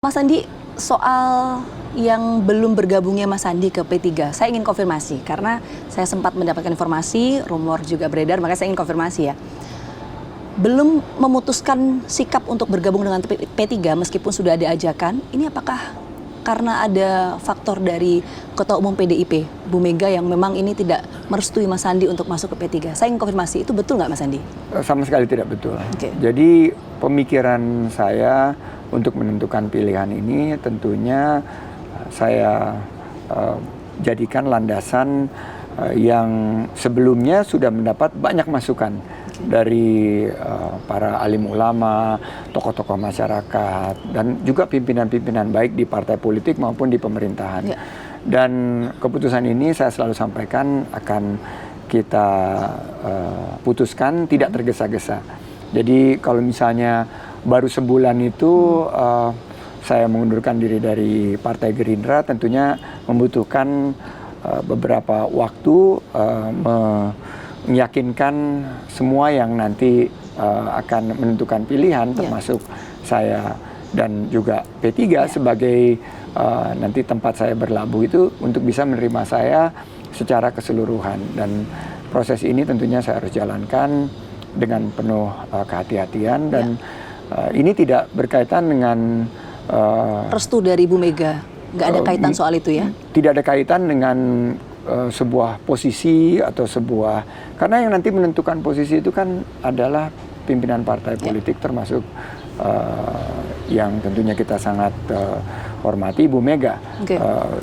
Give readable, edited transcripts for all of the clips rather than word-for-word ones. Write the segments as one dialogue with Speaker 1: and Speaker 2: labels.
Speaker 1: Mas Andi, soal yang belum bergabungnya Mas Andi ke P3, saya ingin konfirmasi karena saya sempat mendapatkan informasi, rumor juga beredar, makanya saya ingin konfirmasi ya. Belum memutuskan sikap untuk bergabung dengan P3 meskipun sudah ada ajakan, ini apakah karena ada faktor dari Ketua Umum PDIP, Bu Mega yang memang ini tidak merestui Mas Andi untuk masuk ke P3? Saya ingin konfirmasi, itu betul nggak Mas Andi?
Speaker 2: Sama sekali tidak betul.
Speaker 1: Okay.
Speaker 2: Jadi pemikiran saya untuk menentukan pilihan ini tentunya saya jadikan landasan yang sebelumnya sudah mendapat banyak masukan dari para alim ulama, tokoh-tokoh masyarakat, dan juga pimpinan-pimpinan baik di partai politik maupun di pemerintahan. Yeah. Dan keputusan ini saya selalu sampaikan akan kita putuskan tidak tergesa-gesa. Jadi kalau misalnya baru sebulan itu saya mengundurkan diri dari Partai Gerindra, tentunya membutuhkan beberapa waktu meyakinkan semua yang nanti akan menentukan pilihan, termasuk saya dan juga P3 sebagai nanti tempat saya berlabuh itu untuk bisa menerima saya secara keseluruhan. Dan proses ini tentunya saya harus jalankan dengan penuh kehati-hatian dan ini tidak berkaitan dengan
Speaker 1: restu dari Bu Mega, nggak ada kaitan soal itu ya?
Speaker 2: Tidak ada kaitan dengan sebuah posisi atau sebuah, karena yang nanti menentukan posisi itu kan adalah pimpinan partai politik, termasuk yang tentunya kita sangat hormati, Bu Mega.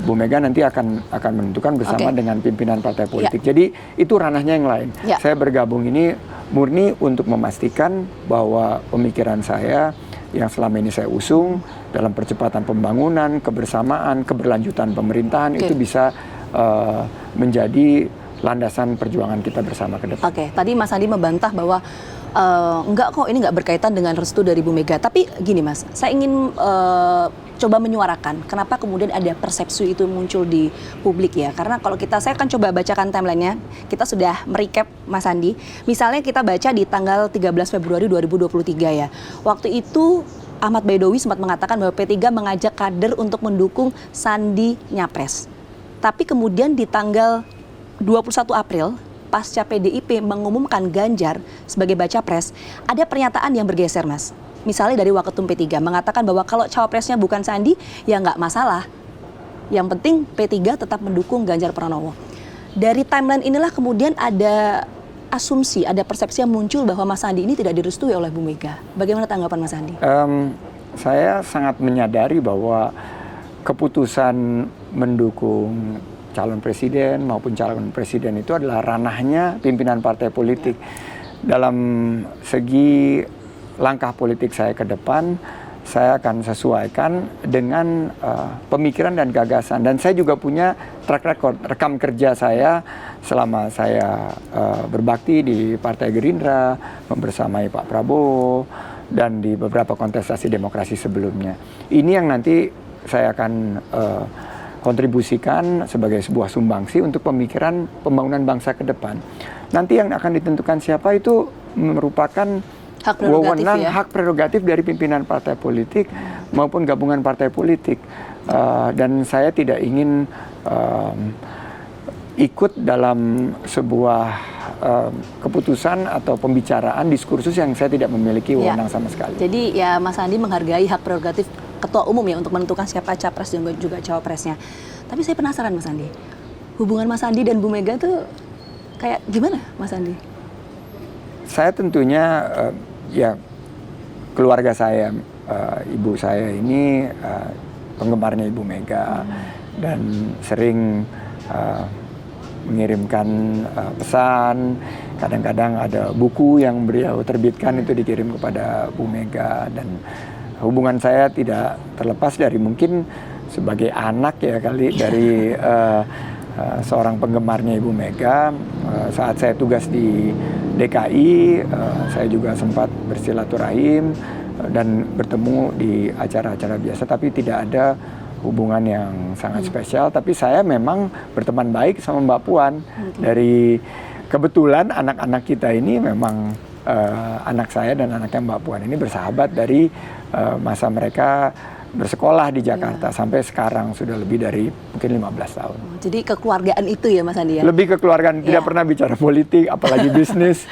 Speaker 2: Bu Mega nanti akan menentukan bersama dengan pimpinan partai politik. Jadi itu ranahnya yang lain. Saya bergabung ini murni untuk memastikan bahwa pemikiran saya yang selama ini saya usung dalam percepatan pembangunan, kebersamaan, keberlanjutan pemerintahan itu bisa menjadi landasan perjuangan kita bersama ke depan.
Speaker 1: Tadi Mas Andi membantah bahwa enggak kok, ini enggak berkaitan dengan restu dari Bu Mega. Tapi gini Mas, saya ingin coba menyuarakan kenapa kemudian ada persepsi itu muncul di publik ya. Karena kalau saya akan coba bacakan timelinenya, kita sudah merecap Mas Andi. Misalnya kita baca di tanggal 13 Februari 2023 ya. Waktu itu Ahmad Baidowi sempat mengatakan bahwa P3 mengajak kader untuk mendukung Sandi Nyapres. Tapi kemudian di tanggal 21 April, pasca PDIP mengumumkan Ganjar sebagai baca pres, ada pernyataan yang bergeser Mas. Misalnya dari Waketum P3 mengatakan bahwa kalau cawapresnya bukan Sandi, ya nggak masalah. Yang penting P3 tetap mendukung Ganjar Pranowo. Dari timeline inilah kemudian ada asumsi, ada persepsi yang muncul bahwa Mas Sandi ini tidak direstui oleh Bu Mega. Bagaimana tanggapan Mas Sandi?
Speaker 2: Saya sangat menyadari bahwa keputusan mendukung calon presiden maupun calon presiden itu adalah ranahnya pimpinan partai politik. Dalam segi langkah politik saya ke depan, saya akan sesuaikan dengan pemikiran dan gagasan. Dan saya juga punya track record, rekam kerja saya selama saya berbakti di Partai Gerindra, membersamai Pak Prabowo, dan di beberapa kontestasi demokrasi sebelumnya. Ini yang nanti saya akan kontribusikan sebagai sebuah sumbangsi untuk pemikiran pembangunan bangsa ke depan. Nanti yang akan ditentukan siapa itu merupakan wewenang, hak prerogatif dari pimpinan partai politik maupun gabungan partai politik. Dan saya tidak ingin ikut dalam sebuah keputusan atau pembicaraan diskursus yang saya tidak memiliki wewenang sama sekali.
Speaker 1: Jadi ya Mas Andi menghargai hak prerogatif Ketua Umum ya untuk menentukan siapa capres dan juga cawapresnya. Tapi saya penasaran Mas Andi, hubungan Mas Andi dan Bu Mega tuh kayak gimana Mas Andi?
Speaker 2: Saya tentunya ya keluarga saya, ibu saya ini penggemarnya Ibu Mega dan sering mengirimkan pesan. Kadang-kadang ada buku yang beliau terbitkan itu dikirim kepada Bu Mega, dan hubungan saya tidak terlepas dari mungkin sebagai anak ya kali dari seorang penggemarnya Ibu Mega. Saat saya tugas di DKI, saya juga sempat bersilaturahim dan bertemu di acara-acara biasa, tapi tidak ada hubungan yang sangat spesial. Tapi saya memang berteman baik sama Mbak Puan. Dari kebetulan anak-anak kita ini memang anak saya dan anaknya Mbak Puan ini bersahabat dari masa mereka bersekolah di Jakarta sampai sekarang sudah lebih dari mungkin 15 tahun.
Speaker 1: Jadi kekeluargaan itu ya Mas Andi ya?
Speaker 2: Lebih kekeluargaan, tidak pernah bicara politik, apalagi bisnis.